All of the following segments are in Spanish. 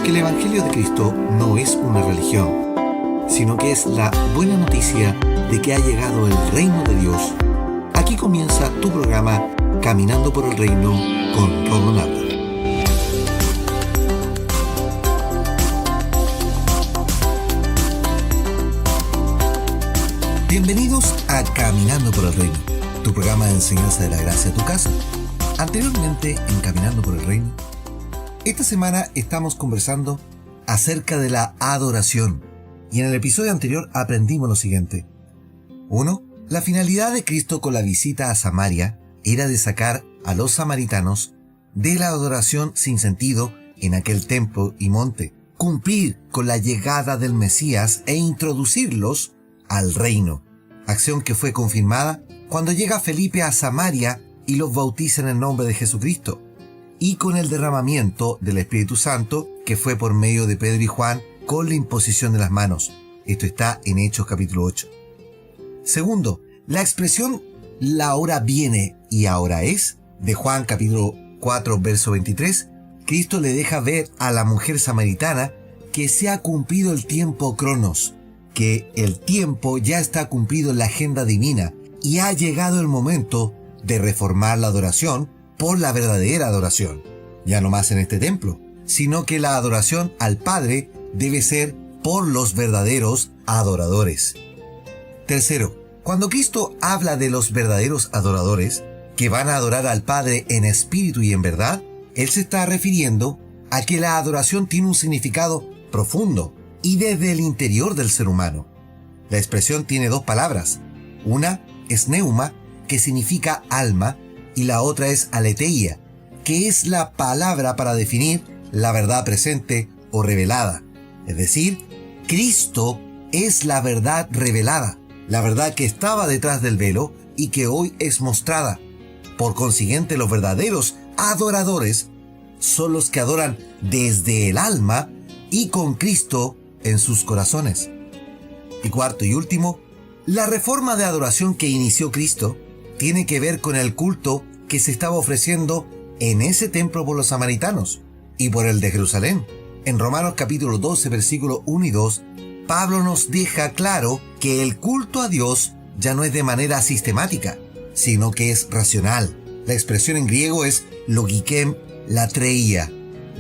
que el Evangelio de Cristo no es una religión, sino que es la buena noticia de que ha llegado el reino de Dios. Aquí comienza tu programa Caminando por el Reino con Ron Nava. Bienvenidos a Caminando por el Reino, tu programa de enseñanza de la gracia a tu casa. Anteriormente en Caminando por el Reino, esta semana estamos conversando acerca de la adoración. Y en el episodio anterior aprendimos lo siguiente. 1. La finalidad de Cristo con la visita a Samaria era de sacar a los samaritanos de la adoración sin sentido en aquel templo y monte, cumplir con la llegada del Mesías e introducirlos al reino, acción que fue confirmada cuando llega Felipe a Samaria y los bautiza en el nombre de Jesucristo, y con el derramamiento del Espíritu Santo que fue por medio de Pedro y Juan con la imposición de las manos. Esto está en Hechos capítulo 8. Segundo, la expresión la hora viene y ahora es, de Juan capítulo 4 verso 23, Cristo le deja ver a la mujer samaritana que se ha cumplido el tiempo cronos, que el tiempo ya está cumplido en la agenda divina y ha llegado el momento de reformar la adoración por la verdadera adoración, ya no más en este templo, sino que la adoración al Padre debe ser por los verdaderos adoradores. Tercero, cuando Cristo habla de los verdaderos adoradores, que van a adorar al Padre en espíritu y en verdad, Él se está refiriendo a que la adoración tiene un significado profundo y desde el interior del ser humano. La expresión tiene dos palabras. Una es neuma, que significa alma, y la otra es aletheia, que es la palabra para definir la verdad presente o revelada. Es decir, Cristo es la verdad revelada, la verdad que estaba detrás del velo y que hoy es mostrada. Por consiguiente, los verdaderos adoradores son los que adoran desde el alma y con Cristo en sus corazones. Y cuarto y último, la reforma de adoración que inició Cristo tiene que ver con el culto que se estaba ofreciendo en ese templo por los samaritanos y por el de Jerusalén. En Romanos capítulo 12, versículos 1 y 2, Pablo nos deja claro que el culto a Dios ya no es de manera sistemática, sino que es racional. La expresión en griego es logikem latreia,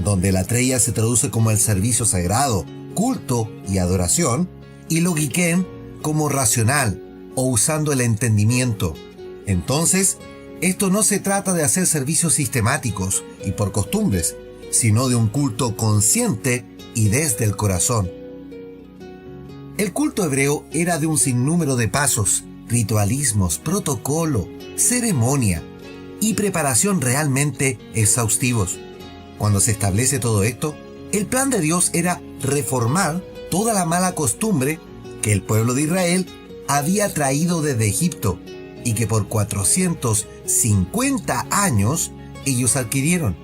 donde latreia se traduce como el servicio sagrado, culto y adoración, y logikem como racional o usando el entendimiento. Entonces, esto no se trata de hacer servicios sistemáticos y por costumbres, sino de un culto consciente y desde el corazón. El culto hebreo era de un sinnúmero de pasos, ritualismos, protocolo, ceremonia y preparación realmente exhaustivos. Cuando se establece todo esto, el plan de Dios era reformar toda la mala costumbre que el pueblo de Israel había traído desde Egipto y que por 450 años ellos adquirieron.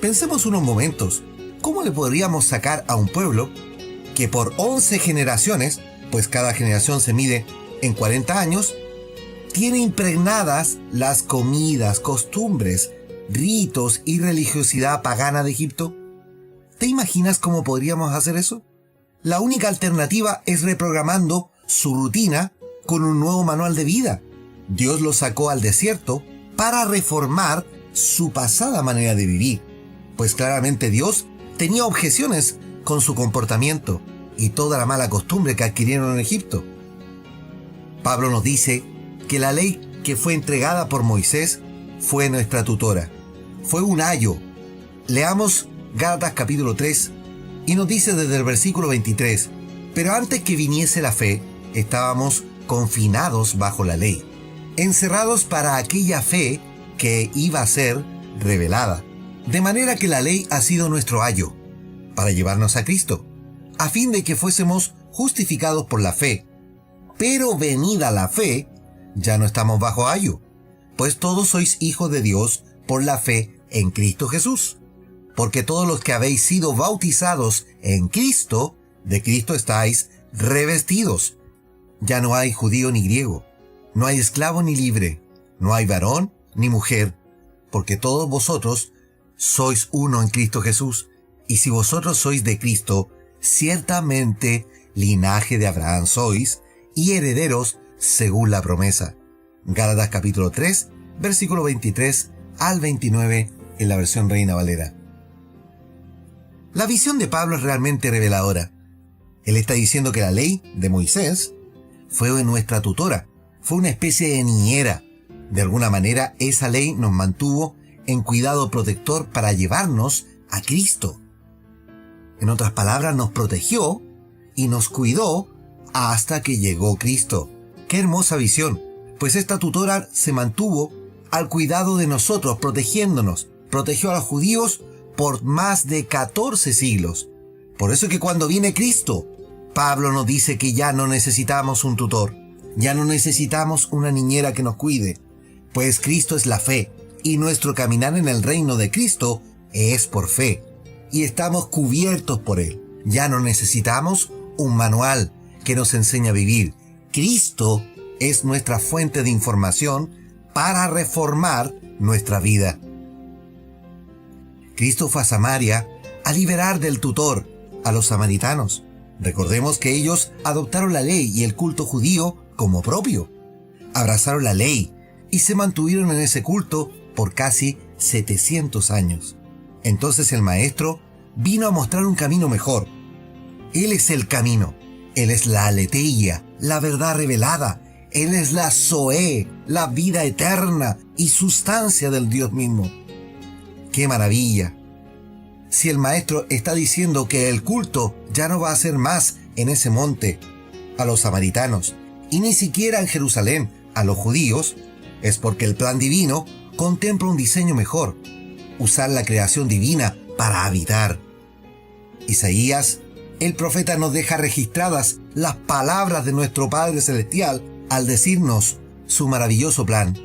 Pensemos unos momentos, ¿cómo le podríamos sacar a un pueblo que por 11 generaciones, pues cada generación se mide en 40 años, tiene impregnadas las comidas, costumbres, ritos y religiosidad pagana de Egipto? ¿Te imaginas cómo podríamos hacer eso? La única alternativa es reprogramando su rutina con un nuevo manual de vida. Dios los sacó al desierto para reformar su pasada manera de vivir, pues claramente Dios tenía objeciones con su comportamiento y toda la mala costumbre que adquirieron en Egipto. Pablo nos dice que la ley que fue entregada por Moisés fue nuestra tutora. Fue un ayo. Leamos Gálatas capítulo 3 y nos dice desde el versículo 23, pero antes que viniese la fe, estábamos confinados bajo la ley, encerrados para aquella fe que iba a ser revelada. De manera que la ley ha sido nuestro ayo, para llevarnos a Cristo, a fin de que fuésemos justificados por la fe. Pero venida la fe, ya no estamos bajo ayo, pues todos sois hijos de Dios por la fe en Cristo Jesús. Porque todos los que habéis sido bautizados en Cristo, de Cristo estáis revestidos. Ya no hay judío ni griego, no hay esclavo ni libre, no hay varón ni mujer, porque todos vosotros sois uno en Cristo Jesús, Y si vosotros sois de Cristo, ciertamente linaje de Abraham sois, y herederos según la promesa. Gálatas capítulo 3, versículo 23 al 29 en la versión Reina Valera. La visión de Pablo es realmente reveladora. Él está diciendo que la ley de Moisés fue nuestra tutora, fue una especie de niñera. De alguna manera, esa ley nos mantuvo en cuidado protector para llevarnos a Cristo. En otras palabras, nos protegió y nos cuidó hasta que llegó Cristo. ¡Qué hermosa visión! Pues esta tutora se mantuvo al cuidado de nosotros, protegiéndonos. Protegió a los judíos por más de 14 siglos. Por eso es que cuando viene Cristo, Pablo nos dice que ya no necesitamos un tutor, ya no necesitamos una niñera que nos cuide, pues Cristo es la fe, y nuestro caminar en el reino de Cristo es por fe, y estamos cubiertos por Él. Ya no necesitamos un manual que nos enseñe a vivir. Cristo es nuestra fuente de información para reformar nuestra vida. Cristo fue a Samaria a liberar del tutor a los samaritanos. Recordemos que ellos adoptaron la ley y el culto judío como propio. Abrazaron la ley y se mantuvieron en ese culto por casi 700 años. Entonces el Maestro vino a mostrar un camino mejor. Él es el camino. Él es la aletheia, la verdad revelada. Él es la Zoé, la vida eterna y sustancia del Dios mismo. ¡Qué maravilla! Si el Maestro está diciendo que el culto ya no va a ser más en ese monte a los samaritanos y ni siquiera en Jerusalén a los judíos, es porque el plan divino contempla un diseño mejor, usar la creación divina para habitar. Isaías, el profeta, nos deja registradas las palabras de nuestro Padre Celestial al decirnos su maravilloso plan.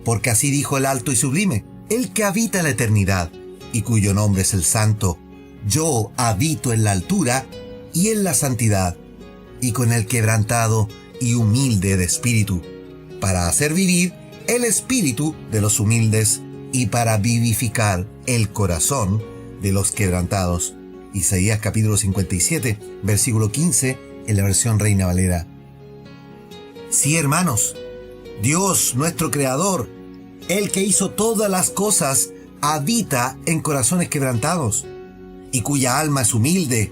Porque así dijo el alto y sublime, el que habita en la eternidad, y cuyo nombre es el Santo. Yo habito en la altura y en la santidad, y con el quebrantado y humilde de espíritu, para hacer vivir el espíritu de los humildes y para vivificar el corazón de los quebrantados. Isaías capítulo 57, versículo 15, en la versión Reina Valera. Sí, hermanos, Dios, nuestro Creador, el que hizo todas las cosas, habita en corazones quebrantados, y cuya alma es humilde.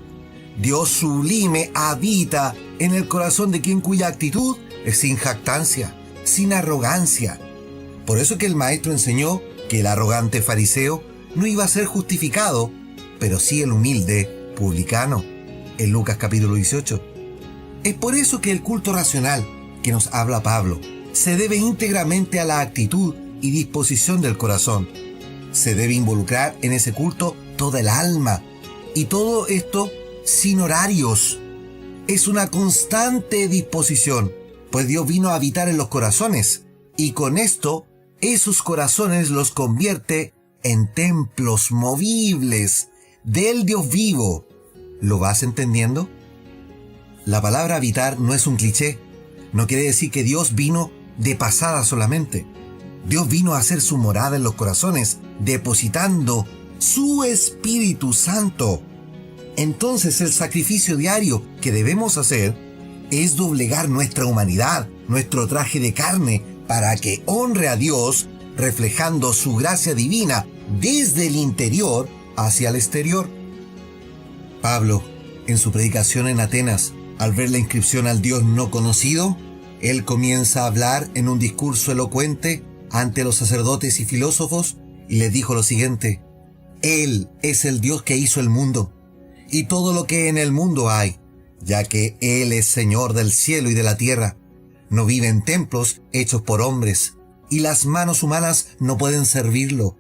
Dios sublime habita en el corazón de quien cuya actitud es sin jactancia, sin arrogancia. Por eso que el Maestro enseñó que el arrogante fariseo no iba a ser justificado, pero sí el humilde publicano, en Lucas capítulo 18. Es por eso que el culto racional que nos habla Pablo se debe íntegramente a la actitud y disposición del corazón. Se debe involucrar en ese culto toda el alma, y todo esto sin horarios. Es una constante disposición, pues Dios vino a habitar en los corazones, y con esto esos corazones los convierte en templos movibles del Dios vivo. ¿Lo vas entendiendo? La palabra habitar no es un cliché. No quiere decir que Dios vino de pasada solamente. Dios vino a hacer su morada en los corazones, depositando su Espíritu Santo. Entonces el sacrificio diario que debemos hacer es doblegar nuestra humanidad, nuestro traje de carne, para que honre a Dios, reflejando su gracia divina desde el interior hacia el exterior. Pablo, en su predicación en Atenas, al ver la inscripción al Dios no conocido, él comienza a hablar en un discurso elocuente ante los sacerdotes y filósofos y les dijo lo siguiente: Él es el Dios que hizo el mundo y todo lo que en el mundo hay, ya que Él es Señor del cielo y de la tierra. No vive en templos hechos por hombres, y las manos humanas no pueden servirlo,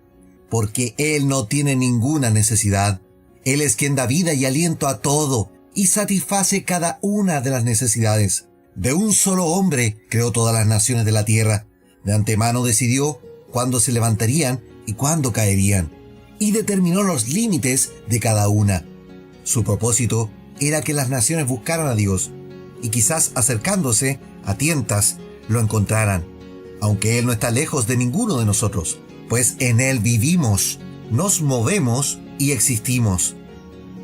porque Él no tiene ninguna necesidad. Él es quien da vida y aliento a todo, y satisface cada una de las necesidades. De un solo hombre creó todas las naciones de la tierra. De antemano decidió cuándo se levantarían y cuándo caerían, y determinó los límites de cada una. Su propósito era que las naciones buscaran a Dios, y quizás acercándose a tientas lo encontraran, aunque Él no está lejos de ninguno de nosotros, pues en Él vivimos, nos movemos y existimos.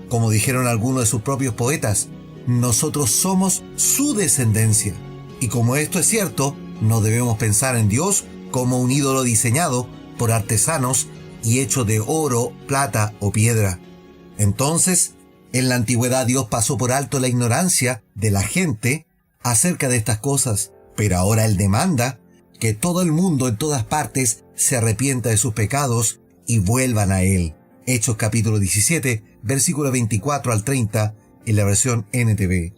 Como dijeron algunos de sus propios poetas, nosotros somos su descendencia. Y como esto es cierto, no debemos pensar en Dios como un ídolo diseñado por artesanos y hecho de oro, plata o piedra. Entonces, en la antigüedad Dios pasó por alto la ignorancia de la gente acerca de estas cosas, pero ahora Él demanda que todo el mundo en todas partes se arrepienta de sus pecados y vuelvan a Él. Hechos capítulo 17, versículo 24 al 30 en la versión NTV.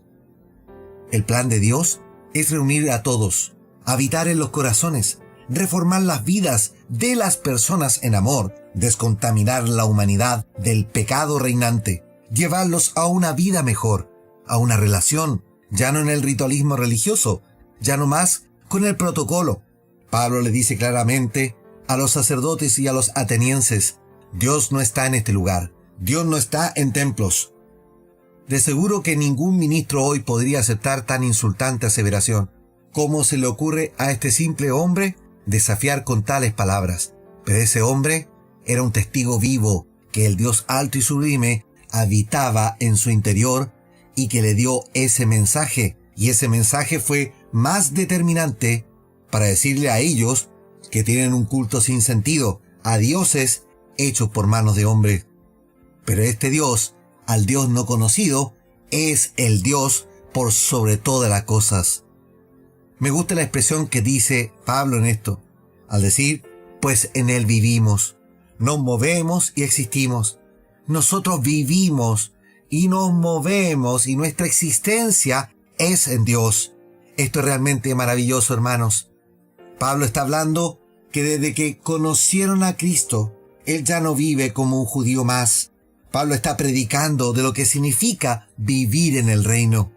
El plan de Dios es reunir a todos, habitar en los corazones, reformar las vidas de las personas en amor, descontaminar la humanidad del pecado reinante, llevarlos a una vida mejor, a una relación, ya no en el ritualismo religioso, ya no más con el protocolo. Pablo le dice claramente a los sacerdotes y a los atenienses: Dios no está en este lugar, Dios no está en templos. De seguro que ningún ministro hoy podría aceptar tan insultante aseveración. ¿Cómo se le ocurre a este simple hombre desafiar con tales palabras? Pero ese hombre era un testigo vivo que el Dios alto y sublime habitaba en su interior y que le dio ese mensaje. Y ese mensaje fue más determinante para decirle a ellos que tienen un culto sin sentido, a dioses hechos por manos de hombres. Pero este Dios, al Dios no conocido, es el Dios por sobre todas las cosas. Me gusta la expresión que dice Pablo en esto, al decir, pues en Él vivimos, nos movemos y existimos. Nosotros vivimos y nos movemos y nuestra existencia es en Dios. Esto es realmente maravilloso, hermanos. Pablo está hablando que desde que conocieron a Cristo, Él ya no vive como un judío más. Pablo está predicando de lo que significa vivir en el reino.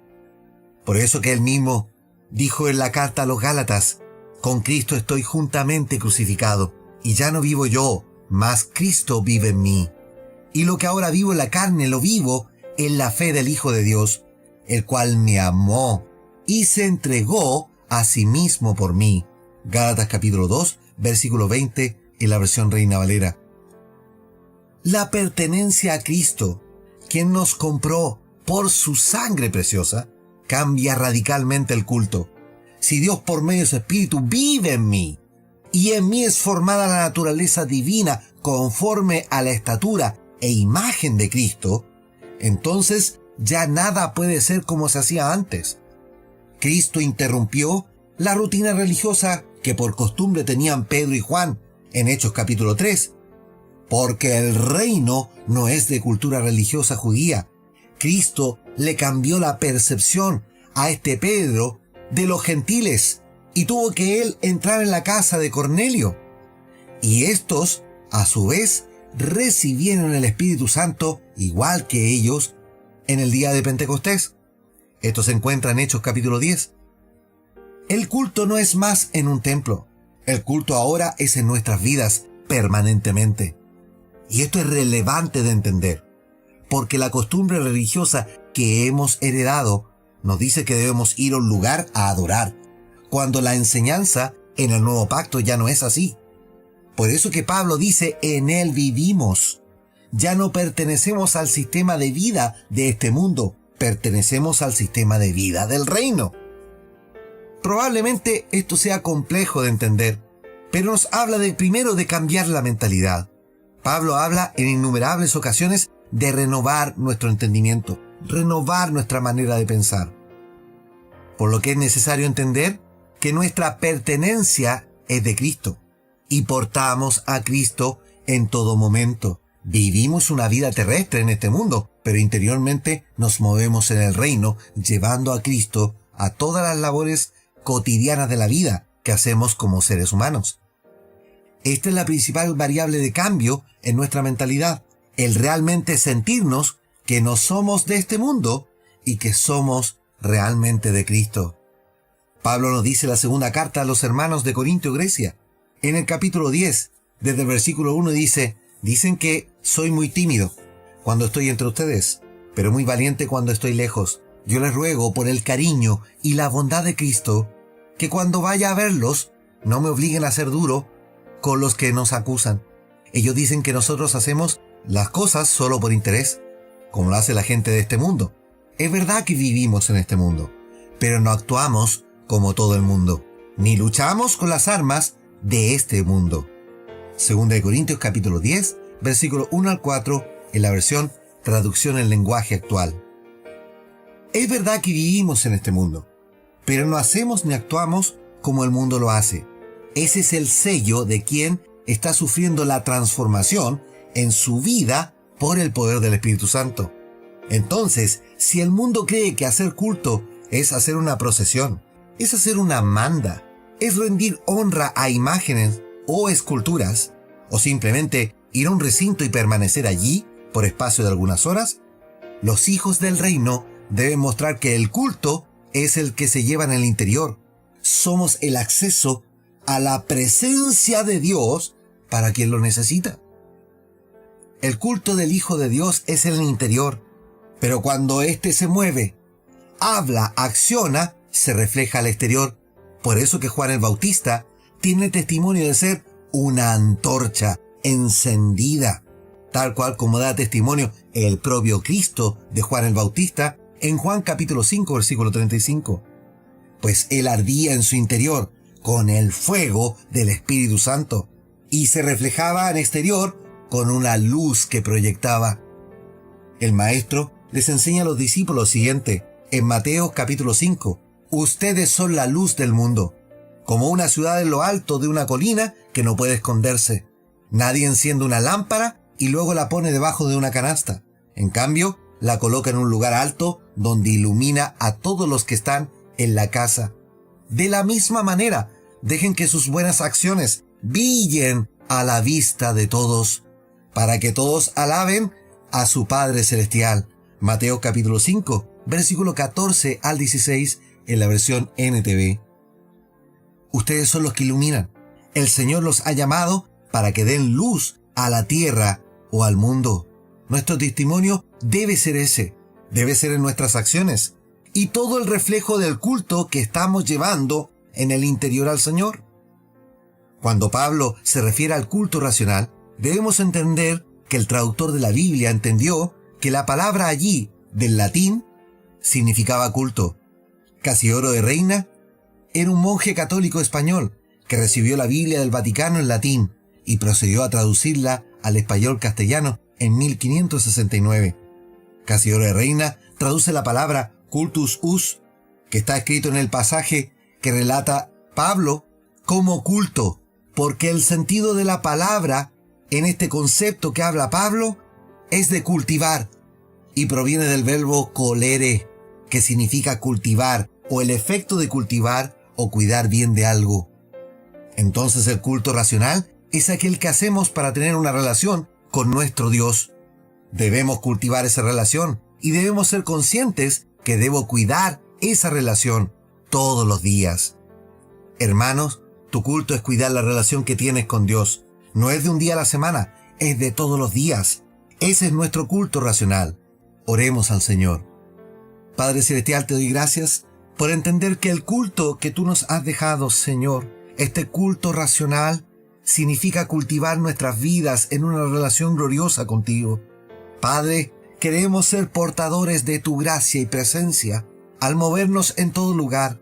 Por eso que él mismo dijo en la carta a los Gálatas: con Cristo estoy juntamente crucificado, y ya no vivo yo, mas Cristo vive en mí. Y lo que ahora vivo en la carne lo vivo en la fe del Hijo de Dios, el cual me amó y se entregó a sí mismo por mí. Gálatas capítulo 2, versículo 20 en la versión Reina Valera. La pertenencia a Cristo, quien nos compró por su sangre preciosa, cambia radicalmente el culto. Si Dios por medio de su Espíritu vive en mí, y en mí es formada la naturaleza divina conforme a la estatura e imagen de Cristo, entonces ya nada puede ser como se hacía antes. Cristo interrumpió la rutina religiosa que por costumbre tenían Pedro y Juan en Hechos capítulo 3, porque el reino no es de cultura religiosa judía. Cristo le cambió la percepción a este Pedro de los gentiles y tuvo que él entrar en la casa de Cornelio. Y estos, a su vez, recibieron el Espíritu Santo igual que ellos en el día de Pentecostés. Esto se encuentra en Hechos capítulo 10. El culto no es más en un templo. El culto ahora es en nuestras vidas permanentemente. Y esto es relevante de entender, porque la costumbre religiosa que hemos heredado nos dice que debemos ir a un lugar a adorar, cuando la enseñanza en el nuevo pacto ya no es así. Por eso que Pablo dice, en Él vivimos. Ya no pertenecemos al sistema de vida de este mundo, pertenecemos al sistema de vida del reino. Probablemente esto sea complejo de entender, pero nos habla primero de cambiar la mentalidad. Pablo habla en innumerables ocasiones de renovar nuestro entendimiento, renovar nuestra manera de pensar. Por lo que es necesario entender que nuestra pertenencia es de Cristo y portamos a Cristo en todo momento. Vivimos una vida terrestre en este mundo, pero interiormente nos movemos en el reino, llevando a Cristo a todas las labores cotidianas de la vida que hacemos como seres humanos. Esta es la principal variable de cambio en nuestra mentalidad, el realmente sentirnos que no somos de este mundo y que somos realmente de Cristo. Pablo nos dice en la segunda carta a los hermanos de Corinto y Grecia, en el capítulo 10, desde el versículo 1 dicen que soy muy tímido cuando estoy entre ustedes, pero muy valiente cuando estoy lejos. Yo les ruego por el cariño y la bondad de Cristo, que cuando vaya a verlos, no me obliguen a ser duro con los que nos acusan. Ellos dicen que nosotros hacemos las cosas solo por interés. como lo hace la gente de este mundo. Es verdad que vivimos en este mundo, pero no actuamos como todo el mundo, ni luchamos con las armas de este mundo. 2 Corintios capítulo 10, versículo 1 al 4, en la versión Traducción en lenguaje actual. Es verdad que vivimos en este mundo, pero no hacemos ni actuamos como el mundo lo hace. Ese es el sello de quien está sufriendo la transformación en su vida por el poder del Espíritu Santo. Entonces, si el mundo cree que hacer culto es hacer una procesión, es hacer una manda, es rendir honra a imágenes o esculturas, o simplemente ir a un recinto y permanecer allí por espacio de algunas horas, los hijos del reino deben mostrar que el culto es el que se lleva en el interior. Somos el acceso a la presencia de Dios para quien lo necesita. El culto del Hijo de Dios es en el interior, pero cuando éste se mueve, habla, acciona, se refleja al exterior. Por eso que Juan el Bautista tiene testimonio de ser una antorcha encendida, tal cual como da testimonio el propio Cristo de Juan el Bautista en Juan capítulo 5, versículo 35. Pues él ardía en su interior con el fuego del Espíritu Santo y se reflejaba en exterior con una luz que proyectaba. El Maestro les enseña a los discípulos lo siguiente en Mateo capítulo 5. Ustedes son la luz del mundo, como una ciudad en lo alto de una colina que no puede esconderse. Nadie enciende una lámpara y luego la pone debajo de una canasta. En cambio, la coloca en un lugar alto donde ilumina a todos los que están en la casa. De la misma manera, dejen que sus buenas acciones brillen a la vista de todos, para que todos alaben a su Padre Celestial. Mateo capítulo 5, versículo 14 al 16 en la versión NTV. Ustedes son los que iluminan. El Señor los ha llamado para que den luz a la tierra o al mundo. Nuestro testimonio debe ser ese, debe ser en nuestras acciones y todo el reflejo del culto que estamos llevando en el interior al Señor. Cuando Pablo se refiere al culto racional, debemos entender que el traductor de la Biblia entendió que la palabra allí, del latín, significaba culto. Casiodoro de Reina era un monje católico español que recibió la Biblia del Vaticano en latín y procedió a traducirla al español castellano en 1569. Casiodoro de Reina traduce la palabra cultus us, que está escrito en el pasaje que relata Pablo, como culto, porque el sentido de la palabra en este concepto que habla Pablo es de cultivar y proviene del verbo colere, que significa cultivar o el efecto de cultivar o cuidar bien de algo. Entonces el culto racional es aquel que hacemos para tener una relación con nuestro Dios. Debemos cultivar esa relación y debemos ser conscientes que debo cuidar esa relación todos los días. Hermanos, tu culto es cuidar la relación que tienes con Dios. No es de un día a la semana, es de todos los días. Ese es nuestro culto racional. Oremos al Señor. Padre Celestial, te doy gracias por entender que el culto que tú nos has dejado, Señor, este culto racional, significa cultivar nuestras vidas en una relación gloriosa contigo. Padre, queremos ser portadores de tu gracia y presencia al movernos en todo lugar,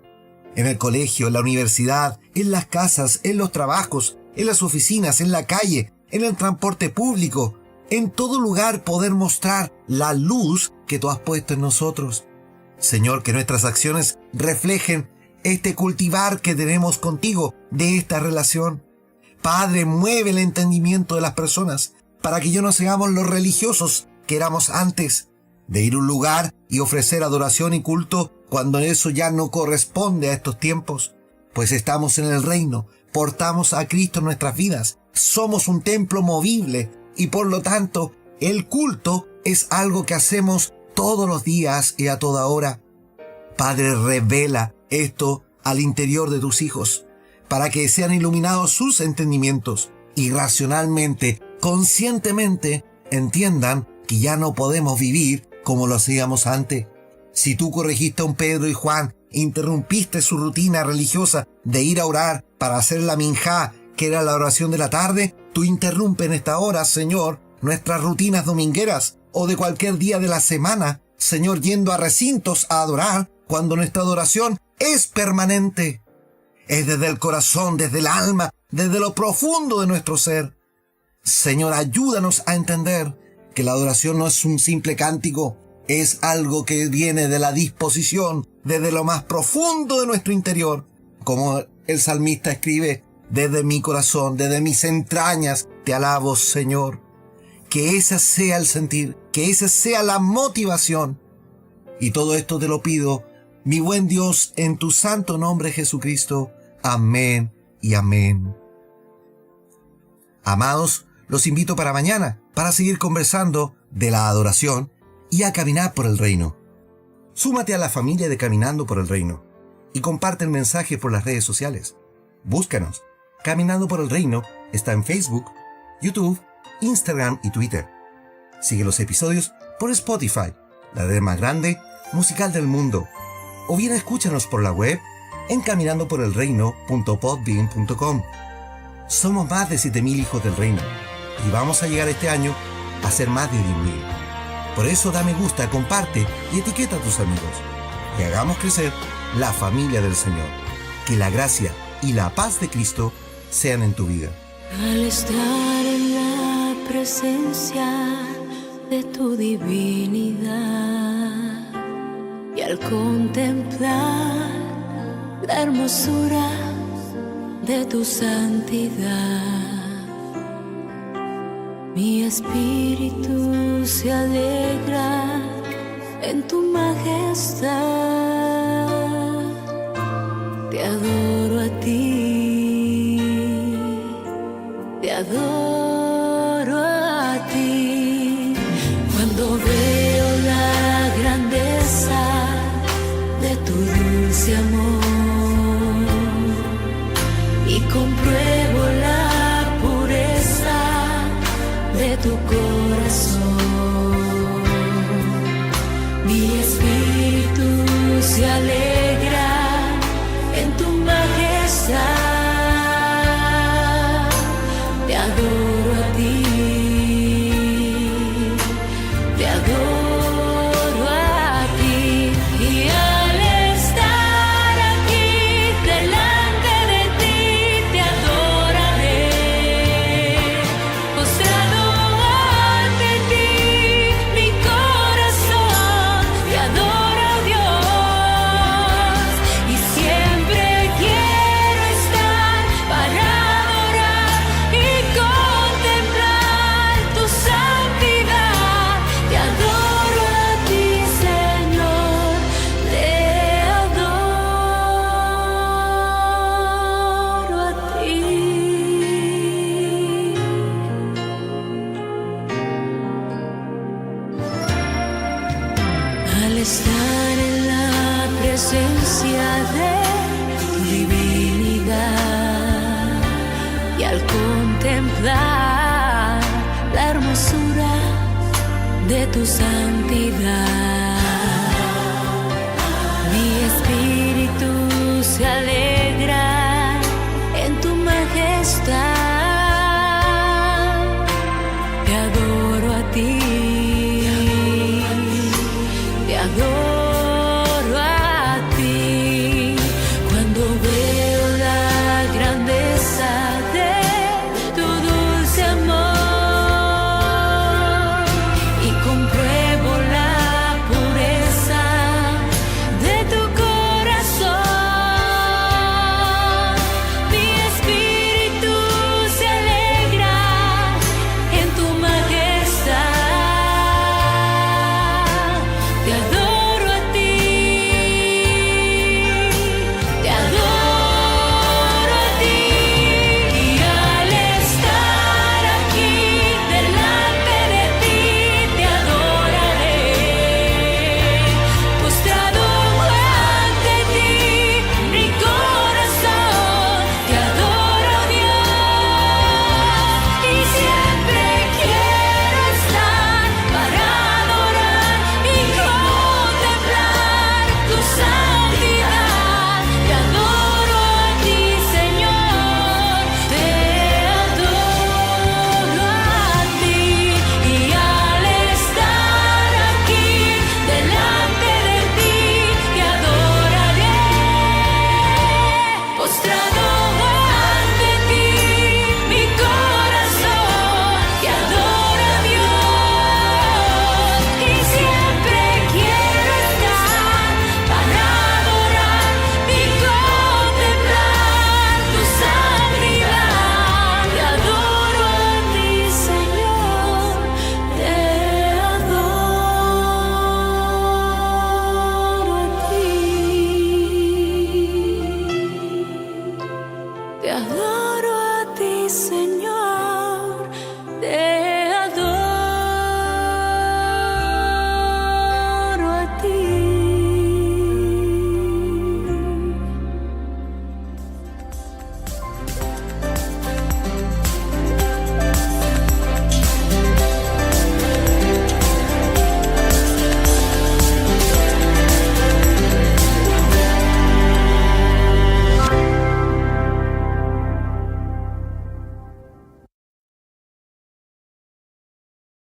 en el colegio, en la universidad, en las casas, en los trabajos, en las oficinas, en la calle, en el transporte público, en todo lugar poder mostrar la luz que tú has puesto en nosotros. Señor, que nuestras acciones reflejen este cultivar que tenemos contigo de esta relación. Padre, mueve el entendimiento de las personas para que ya no seamos los religiosos que éramos antes, de ir a un lugar y ofrecer adoración y culto cuando eso ya no corresponde a estos tiempos, pues estamos en el reino, portamos a Cristo en nuestras vidas, somos un templo movible y por lo tanto el culto es algo que hacemos todos los días y a toda hora. Padre, revela esto al interior de tus hijos, para que sean iluminados sus entendimientos y racionalmente, conscientemente, entiendan que ya no podemos vivir como lo hacíamos antes. Si tú corregiste a un Pedro y Juan, interrumpiste su rutina religiosa de ir a orar para hacer la minjá, que era la oración de la tarde, tú interrumpe en esta hora, Señor, nuestras rutinas domingueras o de cualquier día de la semana, Señor, yendo a recintos a adorar, cuando nuestra adoración es permanente. Es desde el corazón, desde el alma, desde lo profundo de nuestro ser. Señor, ayúdanos a entender que la adoración no es un simple cántico, es algo que viene de la disposición, desde lo más profundo de nuestro interior. Como el salmista escribe, desde mi corazón, desde mis entrañas, te alabo, Señor. Que ese sea el sentir, que esa sea la motivación. Y todo esto te lo pido, mi buen Dios, en tu santo nombre, Jesucristo. Amén y amén. Amados, los invito para mañana, para seguir conversando de la adoración y a caminar por el reino. Súmate a la familia de Caminando por el Reino y comparte el mensaje por las redes sociales. Búscanos. Caminando por el Reino está en Facebook, YouTube, Instagram y Twitter. Sigue los episodios por Spotify, la red más grande musical del mundo. O bien escúchanos por la web en caminandoporelreino.podbean.com. Somos más de 7.000 hijos del reino y vamos a llegar este año a ser más de 10.000. Por eso da me gusta, comparte y etiqueta a tus amigos. Y hagamos crecer la familia del Señor. Que la gracia y la paz de Cristo sean en tu vida. Al estar en la presencia de tu divinidad y al contemplar la hermosura de tu santidad, mi espíritu se alegra en tu majestad. Te adoro a ti, te adoro a ti. Cuando veo la grandeza de tu dulce amor y compruebo la pureza de tu corazón, mi espíritu se alegra en tu majestad. Te adoro a ti, te adoro a ti. Y al estar aquí delante de ti, te adoraré, postrado ante ti, mi corazón te adora, Dios. Y siempre quiero estar para adorar y contemplar tu santidad. Te adoro a ti, Señor, te adoro a ti. Al estar en la presencia de tu divinidad y al contemplar la hermosura de tu santidad, mi espíritu se alegra